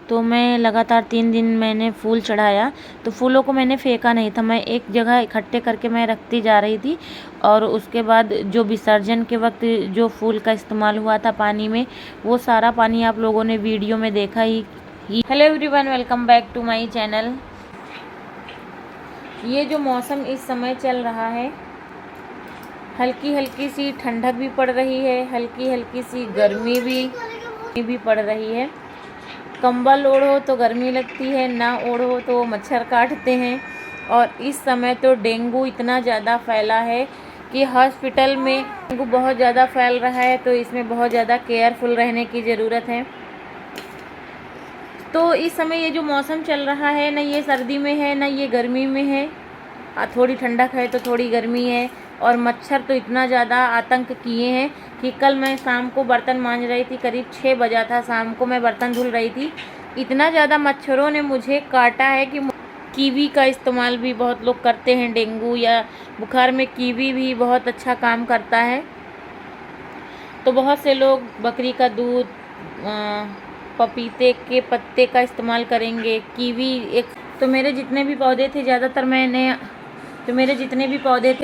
तो मैं लगातार 3 दिन मैंने फूल चढ़ाया। तो फूलों को मैंने फेंका नहीं था, मैं एक जगह इकट्ठे करके मैं रखती जा रही थी। और उसके बाद जो विसर्जन के वक्त जो फूल का इस्तेमाल हुआ था पानी में, वो सारा पानी आप लोगों ने वीडियो में देखा ही। Hello everyone, welcome back to my channel. ये जो मौसम इस समय चल रहा है, हल्की हल्की सी ठंडक भी पड़ रही है, हल्की हल्की सी गर्मी भी पड़ रही है। कंबल ओढ़ो तो गर्मी लगती है, ना ओढ़ो तो मच्छर काटते हैं। और इस समय तो डेंगू इतना ज़्यादा फैला है कि हॉस्पिटल में डेंगू बहुत ज़्यादा फैल रहा है, तो इसमें बहुत ज़्यादा केयरफुल रहने की ज़रूरत है। तो इस समय ये जो मौसम चल रहा है, ना ये सर्दी में है ना ये गर्मी में है, थोड़ी ठंडक है तो थोड़ी गर्मी है। और मच्छर तो इतना ज़्यादा आतंक किए हैं कि कल मैं शाम को बर्तन मांज रही थी, करीब 6 बजा था, शाम को मैं बर्तन धुल रही थी, इतना ज़्यादा मच्छरों ने मुझे काटा है कि कीवी का इस्तेमाल भी बहुत लोग करते हैं। डेंगू या बुखार में कीवी भी बहुत अच्छा काम करता है। तो बहुत से लोग बकरी का दूध, पपीते के पत्ते का इस्तेमाल करेंगे, कीवी एक। तो मेरे जितने भी पौधे थे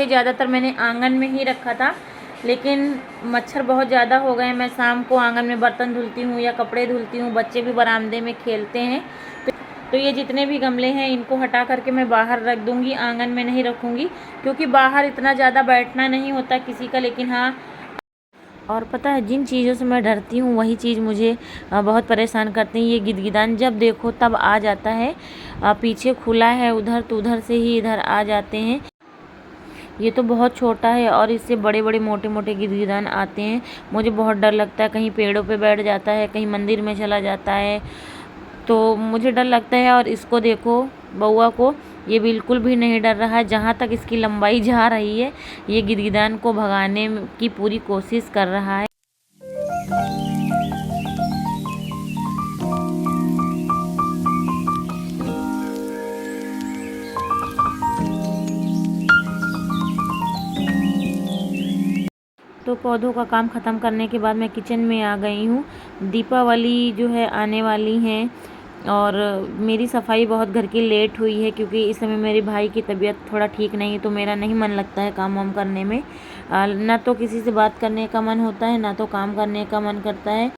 ज़्यादातर मैंने आंगन में ही रखा था, लेकिन मच्छर बहुत ज़्यादा हो गए। मैं शाम को आंगन में बर्तन धुलती हूँ या कपड़े धुलती हूँ, बच्चे भी बरामदे में खेलते हैं, तो ये जितने भी गमले हैं इनको हटा करके मैं बाहर रख दूँगी, आंगन में नहीं रखूँगी, क्योंकि बाहर इतना ज़्यादा बैठना नहीं होता किसी का। लेकिन हाँ, और पता है जिन चीज़ों से मैं डरती हूँ वही चीज़ मुझे बहुत परेशान करती है। ये गिदगिदान जब देखो तब आ जाता है, पीछे खुला है उधर तो उधर से ही इधर आ जाते हैं। ये तो बहुत छोटा है और इससे बड़े बड़े मोटे मोटे गिदगिदान आते हैं। मुझे बहुत डर लगता है, कहीं पेड़ों पे बैठ जाता है, कहीं मंदिर में चला जाता है, तो मुझे डर लगता है। और इसको देखो, बउआ को, ये बिल्कुल भी नहीं डर रहा है। जहाँ तक इसकी लंबाई जा रही है, ये गिदगिदान को भगाने की पूरी कोशिश कर रहा है। तो पौधों का काम ख़त्म करने के बाद मैं किचन में आ गई हूँ। दीपावली जो है आने वाली हैं और मेरी सफाई बहुत घर की लेट हुई है, क्योंकि इस समय मेरे भाई की तबीयत थोड़ा ठीक नहीं है, तो मेरा नहीं मन लगता है काम वाम करने में। ना तो किसी से बात करने का मन होता है, ना तो काम करने का मन करता है।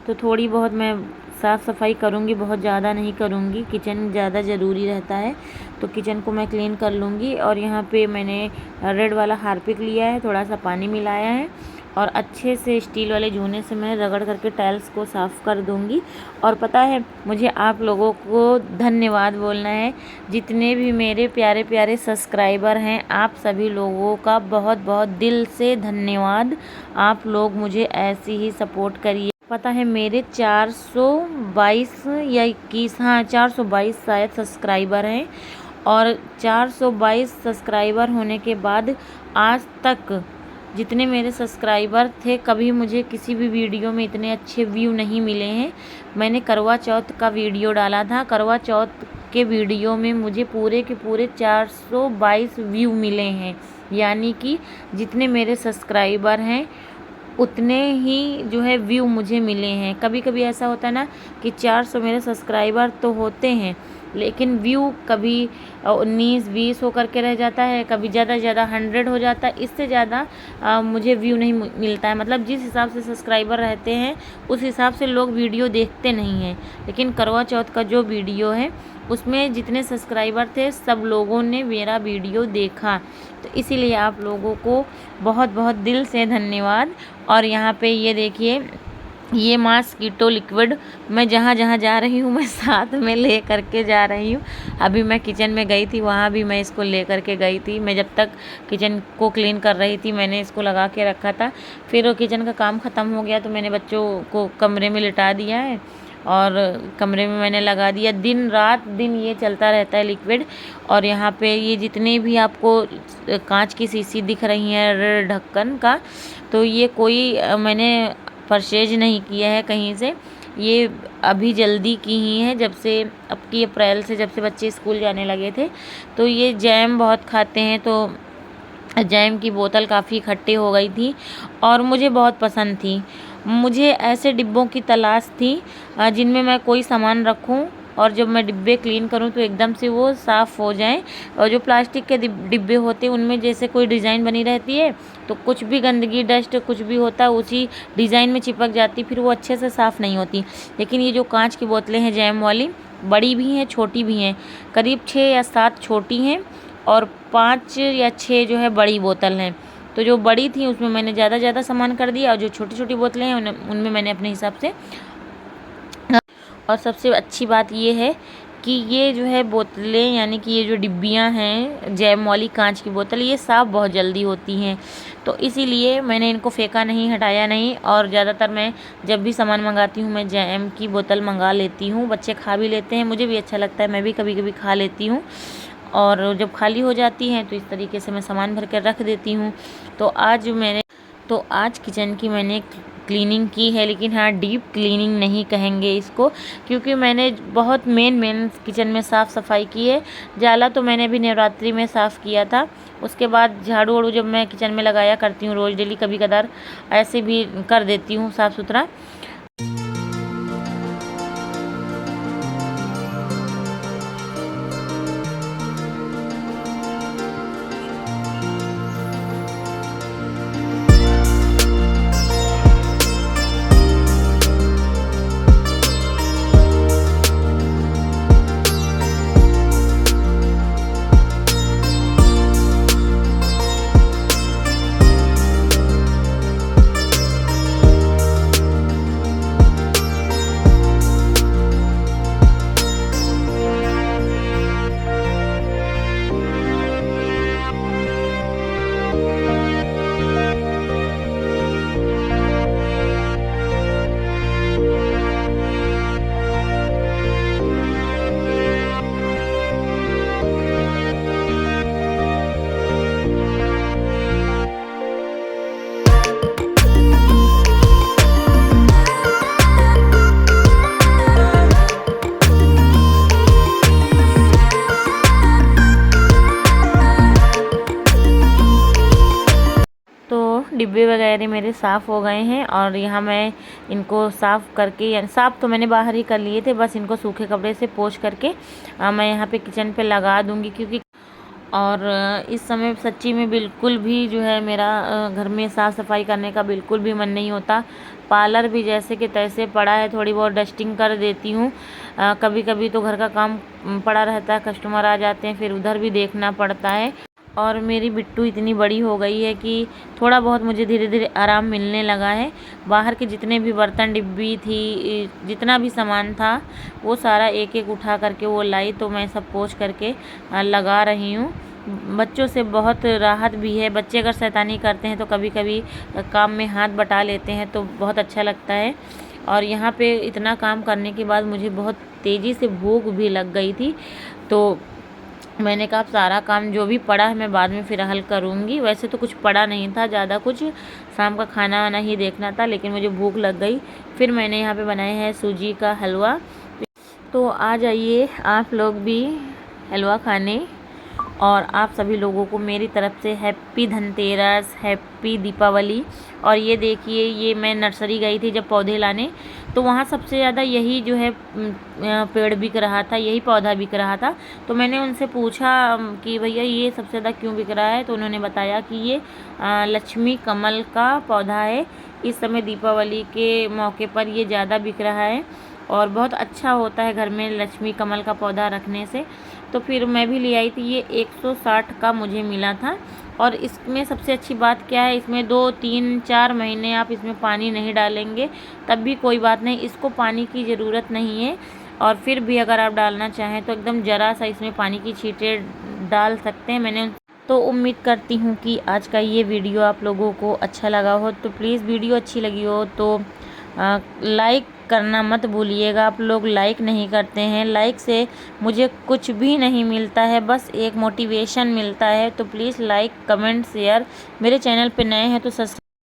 तो थोड़ी बहुत मैं साफ़ सफाई करूँगी, बहुत ज़्यादा नहीं करूँगी, किचन ज़्यादा ज़रूरी रहता है, तो किचन को मैं क्लीन कर लूँगी। और यहाँ पे मैंने रेड वाला हार्पिक लिया है, थोड़ा सा पानी मिलाया है और अच्छे से स्टील वाले जूने से मैं रगड़ करके टाइल्स को साफ़ कर दूँगी। और पता है, मुझे आप लोगों को धन्यवाद बोलना है, जितने भी मेरे प्यारे प्यारे सब्सक्राइबर हैं, आप सभी लोगों का बहुत बहुत दिल से धन्यवाद। आप लोग मुझे ऐसी ही सपोर्ट करिए। पता है, मेरे 422 या 21, हाँ 422 शायद सब्सक्राइबर हैं। और 422 सब्सक्राइबर होने के बाद आज तक जितने मेरे सब्सक्राइबर थे, कभी मुझे किसी भी वीडियो में इतने अच्छे व्यू नहीं मिले हैं। मैंने करवा चौथ का वीडियो डाला था, करवा चौथ के वीडियो में मुझे पूरे के पूरे 422 व्यू मिले हैं। यानी कि जितने मेरे सब्सक्राइबर हैं उतने ही जो है व्यू मुझे मिले हैं। कभी कभी ऐसा होता है ना कि 400 मेरे सब्सक्राइबर तो होते हैं, लेकिन व्यू कभी 19-20 होकर के रह जाता है, कभी ज़्यादा से ज़्यादा 100 हो जाता है। इससे ज़्यादा मुझे व्यू नहीं मिलता है। मतलब जिस हिसाब से सब्सक्राइबर रहते हैं उस हिसाब से लोग वीडियो देखते नहीं हैं। लेकिन करवा चौथ का जो वीडियो है उसमें जितने सब्सक्राइबर थे सब लोगों ने मेरा वीडियो देखा, तो इसीलिए आप लोगों को बहुत बहुत दिल से धन्यवाद। और यहाँ पे ये देखिए, ये मॉस्क्वीटो लिक्विड मैं जहाँ जहाँ जा रही हूँ मैं साथ में ले करके जा रही हूँ। अभी मैं किचन में गई थी, वहाँ भी मैं इसको ले करके गई थी। मैं जब तक किचन को क्लीन कर रही थी मैंने इसको लगा के रखा था। फिर वो किचन का काम ख़त्म हो गया तो मैंने बच्चों को कमरे में लिटा दिया है और कमरे में मैंने लगा दिया। दिन रात दिन ये चलता रहता है लिक्विड। और यहाँ पे ये जितने भी आपको कांच की शीशी दिख रही हैं ढक्कन का, तो ये कोई मैंने परचेज नहीं किया है कहीं से, ये अभी जल्दी की ही है। जब से अब की अप्रैल से, जब से बच्चे स्कूल जाने लगे थे, तो ये जैम बहुत खाते हैं, तो जैम की बोतल काफ़ी खट्टी हो गई थी और मुझे बहुत पसंद थी। मुझे ऐसे डिब्बों की तलाश थी जिनमें मैं कोई सामान रखूं और जब मैं डिब्बे क्लीन करूं तो एकदम से वो साफ़ हो जाएं। और जो प्लास्टिक के डिब्बे होते हैं उनमें जैसे कोई डिज़ाइन बनी रहती है तो कुछ भी गंदगी डस्ट कुछ भी होता है उसी डिज़ाइन में चिपक जाती, फिर वो अच्छे से साफ़ नहीं होती। लेकिन ये जो कांच की बोतलें हैं जैम वाली, बड़ी भी हैं छोटी भी हैं, करीब 6 या 7 छोटी हैं और 5 या 6 जो है बड़ी बोतल हैं। तो जो बड़ी थी उसमें मैंने ज़्यादा सामान कर दिया और जो छोटी छोटी बोतलें हैं उनमें मैंने अपने हिसाब से। और सबसे अच्छी बात ये है कि ये जो है बोतलें यानी कि ये जो डिब्बियाँ हैं जैम वाली कांच की बोतल, ये साफ़ बहुत जल्दी होती हैं, तो इसीलिए मैंने इनको फेंका नहीं, हटाया नहीं। और ज़्यादातर मैं जब भी सामान मंगाती हूँ मैं जैम की बोतल मंगा लेती हूँ। बच्चे खा भी लेते हैं, मुझे भी अच्छा लगता है, मैं भी कभी कभी खा लेती हूँ। और जब खाली हो जाती हैं तो इस तरीके से मैं सामान भर कर रख देती हूँ। तो आज किचन की मैंने क्लीनिंग की है, लेकिन हाँ डीप क्लीनिंग नहीं कहेंगे इसको, क्योंकि मैंने बहुत मेन किचन में साफ़ सफाई की है। जाला तो मैंने भी नवरात्रि में साफ़ किया था, उसके बाद झाड़ू वाड़ू जब मैं किचन में लगाया करती हूँ रोज़ डेली, कभी कदार ऐसे भी कर देती हूँ साफ़ सुथरा। डिब्बे वगैरह मेरे साफ़ हो गए हैं और यहाँ मैं इनको साफ़ करके, यानी साफ़ तो मैंने बाहर ही कर लिए थे, बस इनको सूखे कपड़े से पोंछ करके मैं यहाँ पे किचन पे लगा दूँगी। क्योंकि और इस समय सच्ची में बिल्कुल भी जो है मेरा घर में साफ़ सफाई करने का बिल्कुल भी मन नहीं होता। पार्लर भी जैसे कि तैसे पड़ा है, थोड़ी बहुत डस्टिंग कर देती हूँ। कभी कभी तो घर का काम पड़ा रहता है, कस्टमर आ जाते हैं, फिर उधर भी देखना पड़ता है। और मेरी बिट्टू इतनी बड़ी हो गई है कि थोड़ा बहुत मुझे धीरे धीरे आराम मिलने लगा है। बाहर के जितने भी बर्तन डिब्बी थी, जितना भी सामान था, वो सारा एक एक उठा करके वो लाई, तो मैं सब पोंछ करके लगा रही हूँ। बच्चों से बहुत राहत भी है। बच्चे अगर शैतानी करते हैं तो कभी कभी काम में हाथ बटा लेते हैं, तो बहुत अच्छा लगता है। और यहाँ पे इतना काम करने के बाद मुझे बहुत तेज़ी से भूख भी लग गई थी, तो मैंने कहा सारा काम जो भी पड़ा है मैं बाद में फिर हल करूँगी। वैसे तो कुछ पड़ा नहीं था ज़्यादा कुछ, शाम का खाना वाना ही देखना था, लेकिन मुझे भूख लग गई। फिर मैंने यहाँ पे बनाया है सूजी का हलवा। तो आ जाइए आप लोग भी हलवा खाने। और आप सभी लोगों को मेरी तरफ से हैप्पी धनतेरस, हैप्पी दीपावली। और ये देखिए, ये मैं नर्सरी गई थी जब पौधे लाने, तो वहाँ सबसे ज़्यादा यही जो है पेड़ बिक रहा था, यही पौधा बिक रहा था। तो मैंने उनसे पूछा कि भैया ये सबसे ज़्यादा क्यों बिक रहा है, तो उन्होंने बताया कि ये लक्ष्मी कमल का पौधा है। इस समय दीपावली के मौके पर ये ज़्यादा बिक रहा है और बहुत अच्छा होता है घर में लक्ष्मी कमल का पौधा रखने से। तो फिर मैं भी ले आई थी। ये 160 का मुझे मिला था। और इसमें सबसे अच्छी बात क्या है, इसमें 2, 3, 4 महीने आप इसमें पानी नहीं डालेंगे तब भी कोई बात नहीं, इसको पानी की ज़रूरत नहीं है। और फिर भी अगर आप डालना चाहें तो एकदम ज़रा सा इसमें पानी की छींटे डाल सकते हैं। मैंने तो उम्मीद करती हूँ कि आज का ये वीडियो आप लोगों को अच्छा लगा हो। तो प्लीज़ वीडियो अच्छी लगी हो तो लाइक करना मत भूलिएगा। आप लोग लाइक नहीं करते हैं, लाइक से मुझे कुछ भी नहीं मिलता है, बस एक मोटिवेशन मिलता है। तो प्लीज़ लाइक, कमेंट, शेयर। मेरे चैनल पे नए हैं तो सब्सक्राइब